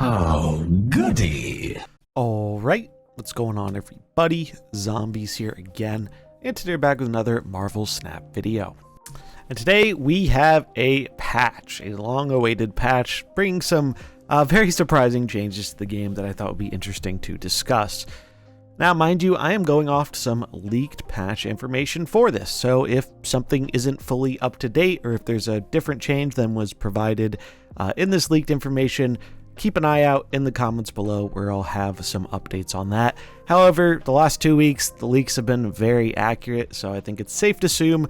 Oh, goody. Alright, what's going on everybody? Zombies here again, and today we're back with another Marvel Snap video. And today we have a patch, a long-awaited patch, bringing some very surprising changes to the game that I thought would be interesting to discuss. Now, mind you, I am going off some leaked patch information for this, so if something isn't fully up to date, or if there's a different change than was provided in this leaked information, keep an eye out in the comments below where I'll have some updates on that. However, the last 2 weeks, the leaks have been very accurate, so I think it's safe to assume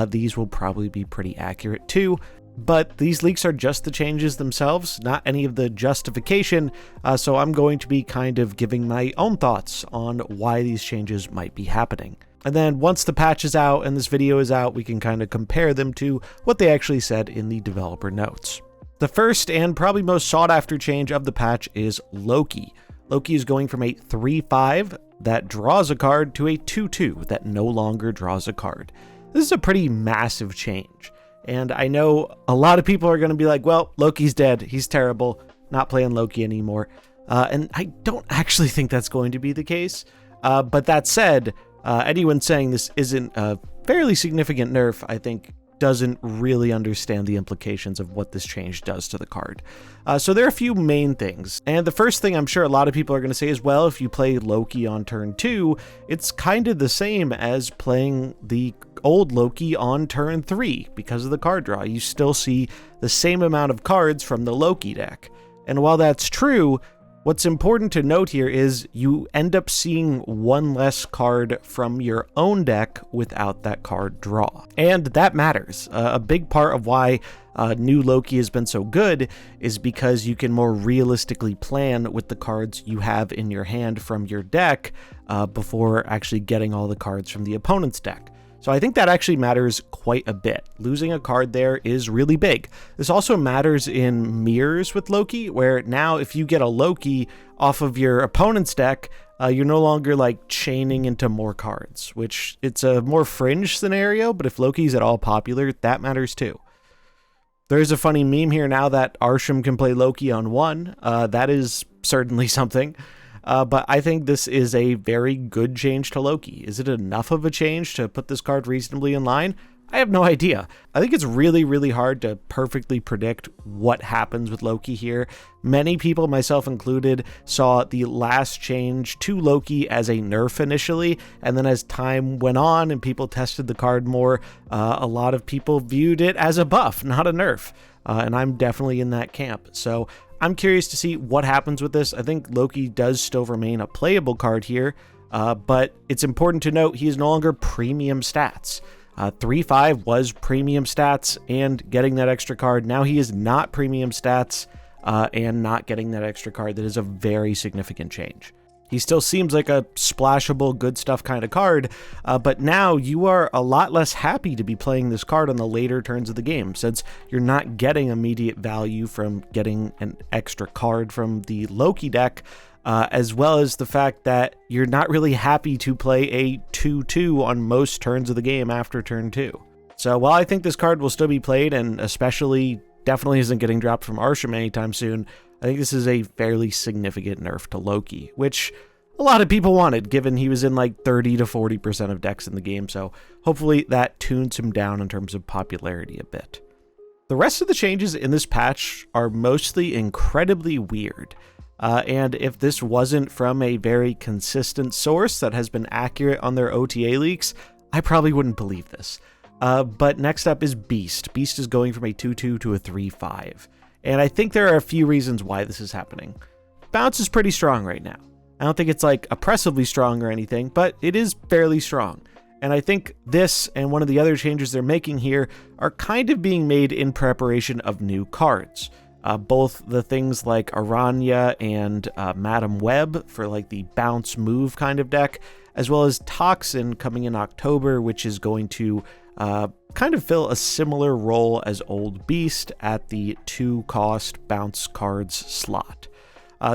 these will probably be pretty accurate too. But these leaks are just the changes themselves, not any of the justification, so I'm going to be kind of giving my own thoughts on why these changes might be happening. And then once the patch is out and this video is out, we can kind of compare them to what they actually said in the developer notes. The first and probably most sought after change of the patch is Loki. Loki is going from a 3/5 that draws a card to a 2/2 that no longer draws a card. This is a pretty massive change. And I know a lot of people are going to be like, well, Loki's dead. He's terrible. Not playing Loki anymore. And I don't actually think that's going to be the case. But that said, anyone saying this isn't a fairly significant nerf, I think, doesn't really understand the implications of what this change does to the card. So there are a few main things. And the first thing I'm sure a lot of people are going to say is, well, if you play Loki on turn 2, it's kind of the same as playing the old Loki on turn 3 because of the card draw. You still see the same amount of cards from the Loki deck. And while that's true, what's important to note here is you end up seeing one less card from your own deck without that card draw. And that matters. A big part of why new Loki has been so good is because you can more realistically plan with the cards you have in your hand from your deck before actually getting all the cards from the opponent's deck. So I think that actually matters quite a bit. Losing a card there is really big. This also matters in mirrors with Loki, where now if you get a Loki off of your opponent's deck, you're no longer like chaining into more cards, which it's a more fringe scenario, but if Loki's at all popular, that matters too. There's a funny meme here now that Arsham can play Loki on 1. That is certainly something. But I think this is a very good change to Loki. Is it enough of a change to put this card reasonably in line? I have no idea. I think it's really, really hard to perfectly predict what happens with Loki here. Many people, myself included, saw the last change to Loki as a nerf initially, and then as time went on and people tested the card more, a lot of people viewed it as a buff, not a nerf. And I'm definitely in that camp. So I'm curious to see what happens with this. I think Loki does still remain a playable card here, but it's important to note he is no longer premium stats. 3/5 was premium stats and getting that extra card. Now he is not premium stats and not getting that extra card. That is a very significant change. He still seems like a splashable, good stuff kind of card, but now you are a lot less happy to be playing this card on the later turns of the game, since you're not getting immediate value from getting an extra card from the Loki deck, as well as the fact that you're not really happy to play a 2/2 on most turns of the game after turn 2. So while I think this card will still be played, and especially definitely isn't getting dropped from Arsham anytime soon, I think this is a fairly significant nerf to Loki, which a lot of people wanted, given he was in like 30 to 40% of decks in the game, so hopefully that tunes him down in terms of popularity a bit. The rest of the changes in this patch are mostly incredibly weird, and if this wasn't from a very consistent source that has been accurate on their OTA leaks, I probably wouldn't believe this. But next up is Beast. Beast is going from a 2/2 to a 3/5. And I think there are a few reasons why this is happening. Bounce is pretty strong right now. I don't think it's like oppressively strong or anything, but it is fairly strong. And I think this and one of the other changes they're making here are kind of being made in preparation of new cards. Both the things like Aranya and Madam Web for like the bounce move kind of deck, as well as Toxin coming in October, which is going to kind of fill a similar role as Old Beast at the 2-cost bounce cards slot.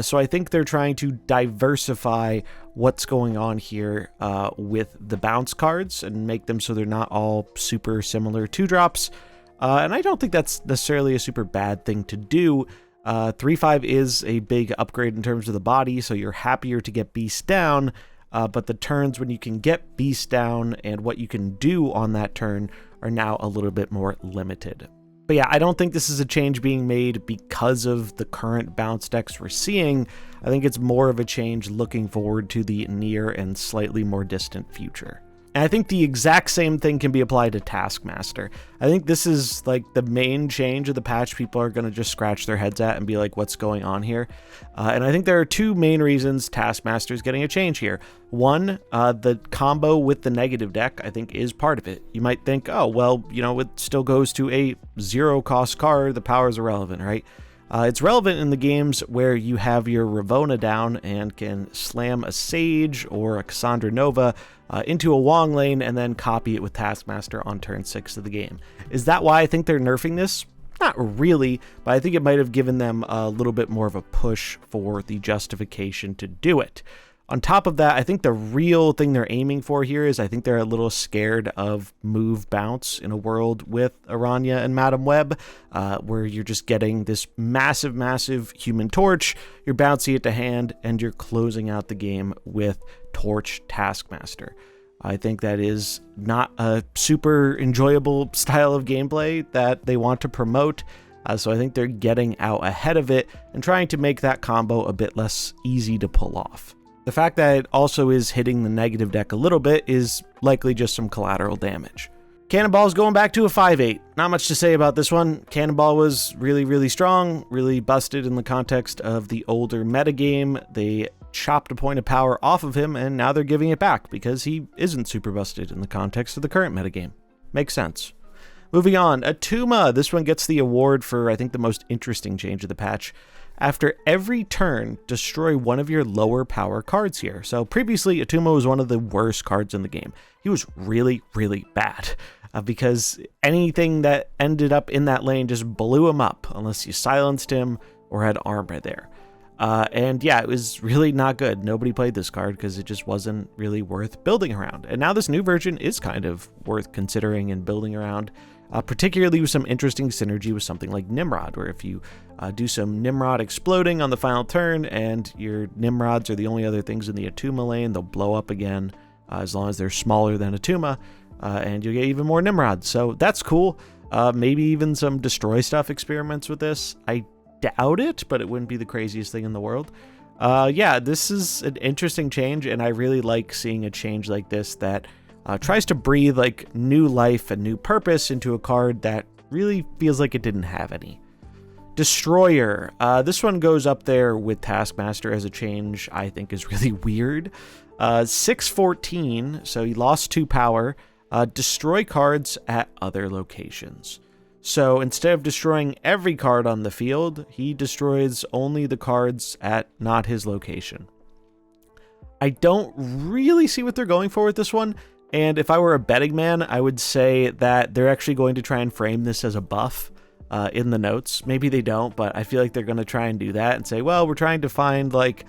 So I think they're trying to diversify what's going on here with the bounce cards and make them so they're not all super similar 2-drops. And I don't think that's necessarily a super bad thing to do. 3/5 is a big upgrade in terms of the body, so you're happier to get beast down, but the turns when you can get beast down and what you can do on that turn are now a little bit more limited. But yeah, I don't think this is a change being made because of the current bounce decks we're seeing. I think it's more of a change looking forward to the near and slightly more distant future. And I think the exact same thing can be applied to Taskmaster. I think this is like the main change of the patch people are going to just scratch their heads at and be like, what's going on here? And I think there are two main reasons Taskmaster is getting a change here. One, the combo with the negative deck, I think, is part of it. You might think, oh, well, you know, it still goes to a 0-cost card. The power is irrelevant, right? It's relevant in the games where you have your Ravona down and can slam a Sage or a Cassandra Nova into a Wong lane and then copy it with Taskmaster on turn 6 of the game. Is that why I think they're nerfing this? Not really, but I think it might have given them a little bit more of a push for the justification to do it. On top of that, I think the real thing they're aiming for here is I think they're a little scared of move bounce in a world with Aranya and Madam Web, where you're just getting this massive, massive human torch, you're bouncing it to hand, and you're closing out the game with Torch Taskmaster. I think that is not a super enjoyable style of gameplay that they want to promote. So I think they're getting out ahead of it and trying to make that combo a bit less easy to pull off. The fact that it also is hitting the negative deck a little bit is likely just some collateral damage. Cannonball is going back to a 5/8. Not much to say about this one. Cannonball was really, really strong, really busted in the context of the older metagame. They chopped a point of power off of him, and now they're giving it back because he isn't super busted in the context of the current metagame. Makes sense. Moving on, Attuma. This one gets the award for, I think, the most interesting change of the patch. After every turn, destroy one of your lower power cards here. So previously, Attuma was one of the worst cards in the game. He was really, really bad because anything that ended up in that lane just blew him up unless you silenced him or had armor there. And yeah, it was really not good. Nobody played this card because it just wasn't really worth building around. And now this new version is kind of worth considering and building around. Particularly with some interesting synergy with something like Nimrod, where if you do some Nimrod exploding on the final turn and your Nimrods are the only other things in the Attuma lane, they'll blow up again as long as they're smaller than Attuma, and you'll get even more Nimrods. So that's cool. Maybe even some destroy stuff experiments with this. I doubt it, but it wouldn't be the craziest thing in the world. Yeah, this is an interesting change, and I really like seeing a change like this that tries to breathe like new life and new purpose into a card that really feels like it didn't have any. Destroyer. This one goes up there with Taskmaster as a change I think is really weird. 6/14, so he lost 2 power. Destroy cards at other locations. So instead of destroying every card on the field, he destroys only the cards at not his location. I don't really see what they're going for with this one. And if I were a betting man, I would say that they're actually going to try and frame this as a buff in the notes. Maybe they don't, but I feel like they're going to try and do that and say, well, we're trying to find like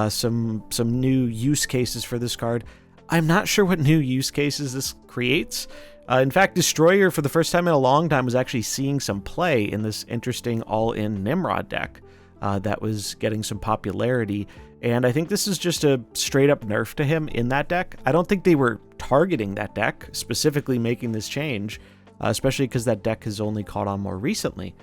some new use cases for this card. I'm not sure what new use cases this creates. In fact, Destroyer, for the first time in a long time, was actually seeing some play in this interesting all-in Nimrod deck that was getting some popularity. And I think this is just a straight-up nerf to him in that deck. I don't think they were targeting that deck, specifically making this change, especially because that deck has only caught on more recently.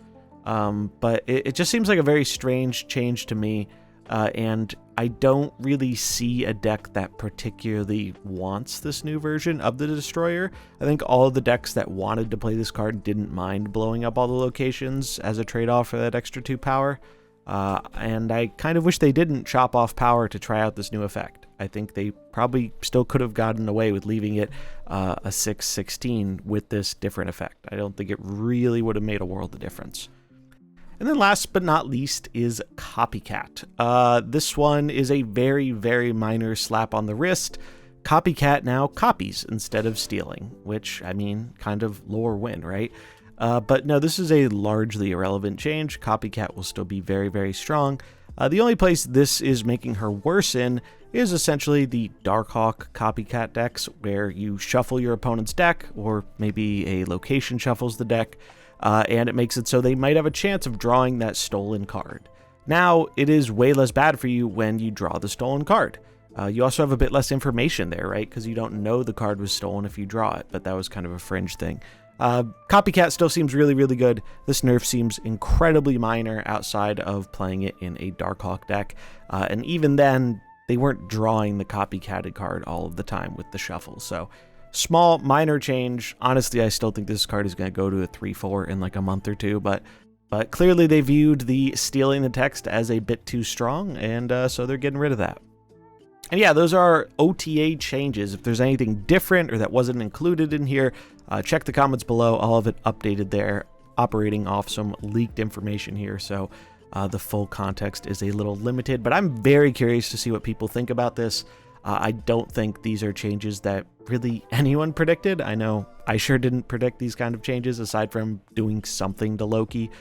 But it just seems like a very strange change to me, and I don't really see a deck that particularly wants this new version of the Destroyer. I think all of the decks that wanted to play this card didn't mind blowing up all the locations as a trade-off for that extra 2 power. And I kind of wish they didn't chop off power to try out this new effect. I think they probably still could have gotten away with leaving it a 6/16 with this different effect. I don't think it really would have made a world of difference. And then last but not least is Copycat. This one is a very, very minor slap on the wrist. Copycat now copies instead of stealing, which, I mean, kind of lore win, right? But no, this is a largely irrelevant change. Copycat will still be very, very strong. The only place this is making her worse in is essentially the Darkhawk Copycat decks, where you shuffle your opponent's deck, or maybe a location shuffles the deck. and it makes it so they might have a chance of drawing that stolen card. Now, it is way less bad for you when you draw the stolen card. You also have a bit less information there, right? Because you don't know the card was stolen if you draw it, but that was kind of a fringe thing. Copycat still seems really, really good. This nerf seems incredibly minor outside of playing it in a Darkhawk deck. And even then, they weren't drawing the copycatted card all of the time with the shuffle. So small, minor change. Honestly, I still think this card is going to go to a 3-4 in like a month or two, but clearly they viewed the stealing the text as a bit too strong, and so they're getting rid of that. And yeah, those are OTA changes. If there's anything different or that wasn't included in here, check the comments below. All of it updated there, operating off some leaked information here. So the full context is a little limited, but I'm very curious to see what people think about this. I don't think these are changes that really anyone predicted. I know I sure didn't predict these kind of changes aside from doing something to Loki.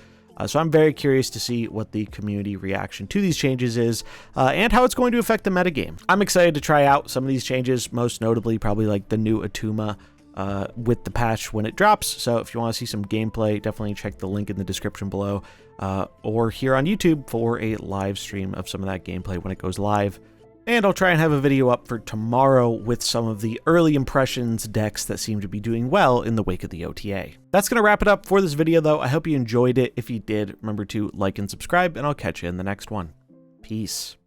So I'm very curious to see what the community reaction to these changes is, and how it's going to affect the metagame. I'm excited to try out some of these changes, most notably probably like the new Attuma with the patch when it drops. So if you want to see some gameplay, definitely check the link in the description below, or here on YouTube for a live stream of some of that gameplay when it goes live. And I'll try and have a video up for tomorrow with some of the early impressions decks that seem to be doing well in the wake of the OTA. That's going to wrap it up for this video, though. I hope you enjoyed it. If you did, remember to like and subscribe, and I'll catch you in the next one. Peace.